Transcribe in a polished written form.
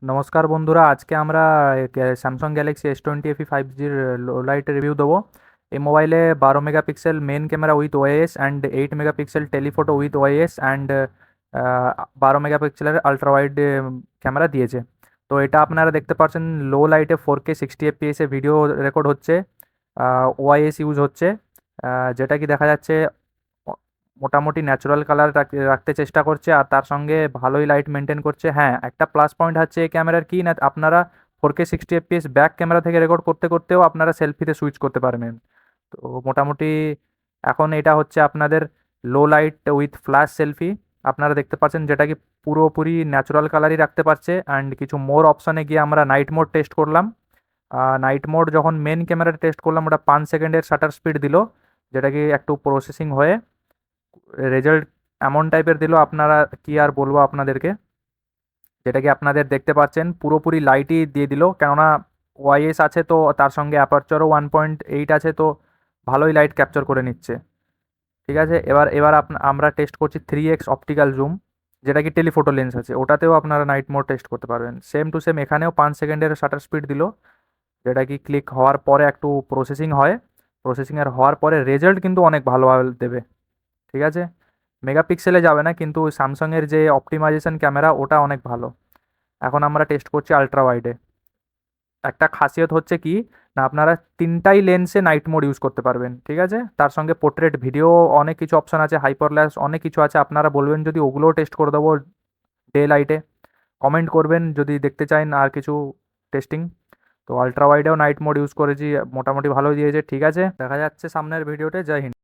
নমস্কার বন্ধুরা, আজকে আমরা স্যামসাং গ্যালাক্সি S20 FE 5Gর লো লাইটের রিভিউ দেবো। এই মোবাইলে 12 megapixel main camera with OIS and 8 megapixel telephoto with OIS and 12 মেগাপিক্সেলের আলট্রা ওয়াইড ক্যামেরা দিয়েছে। তো এটা আপনারা দেখতে পাচ্ছেন, লো লাইটে 4K 60 FPS ভিডিও রেকর্ড হচ্ছে, ওআইএস ইউজ হচ্ছে, যেটা কি দেখা যাচ্ছে মোটামুটি ন্যাচারাল কালার রাখতে চেষ্টা করছে, আর তার সঙ্গে ভালোই লাইট মেনটেন করছে। হ্যাঁ, একটা প্লাস পয়েন্ট হচ্ছে এই ক্যামেরার কি না, আপনারা 4K 60 FPS ব্যাক ক্যামেরা থেকে রেকর্ড করতে করতেও আপনারা সেলফিতে সুইচ করতে পারবেন। তো মোটামুটি এখন এটা হচ্ছে আপনাদের low light with flash selfie. আপনারা দেখতে পাচ্ছেন যেটা কি পুরোপুরি ন্যাচারাল কালারই রাখতে পারছে। অ্যান্ড কিছু মোর অপশানে গিয়ে আমরা নাইট মোড টেস্ট করলাম। নাইট মোড যখন মেন ক্যামেরাটা টেস্ট করলাম, ওটা 5 সেকেন্ডের শাটার স্পিড দিল, যেটা কি একটু প্রসেসিং হয়ে রেজাল্ট এমন টাইপের দিল, আপনারা কি আর বলবো আপনাদেরকে, যেটা কি আপনাদের দেখতে পাচ্ছেন পুরোপুরি লাইটই দিয়ে দিল। কেননা ওআইএস আছে, তো তার সঙ্গে অ্যাপারচারও 1.8 আছে, তো ভালোই লাইট ক্যাপচার করে নিচ্ছে। ঠিক আছে, এবার এবার আমরা টেস্ট করছি 3x অপটিক্যাল জুম, যেটা কি টেলিফোটো লেন্স আছে, ওটাতেও আপনারা নাইট মোড টেস্ট করতে পারবেন। সেম টু সেম এখানেও 5 সেকেন্ডের শাটার স্পিড দিল, যেটা কি ক্লিক হওয়ার পরে একটু প্রসেসিং হয়, প্রসেসিংয়ের হওয়ার পরে রেজাল্ট কিন্তু অনেক ভালোভাবে দেবে। ঠিক আছে, মেগাপিক্সেলে যাবে না, কিন্তু স্যামসাংয়ের যে অপটিমাইজেশন ক্যামেরা ওটা অনেক ভালো। এখন আমরা টেস্ট করছি আলট্রা ওয়াইডে। একটা খাসিয়ত হচ্ছে কি না, আপনারা তিনটাই লেন্সে নাইট মোড ইউজ করতে পারবেন। ঠিক আছে, তার সঙ্গে পোর্ট্রেট ভিডিও অনেক কিছু অপশন আছে, হাইপারল্যাশ অনেক কিছু আছে। আপনারা বলবেন যদি ওগুলোও টেস্ট করে দেবো ডে লাইটে। কমেন্ট করবেন যদি দেখতে চান আর কিছু টেস্টিং। তো আলট্রা ওয়াইডেও নাইট মোড ইউজ করেছি, মোটামুটি ভালো দিয়েছে। ঠিক আছে, দেখা যাচ্ছে সামনের ভিডিওতে। জয় হিন্দ।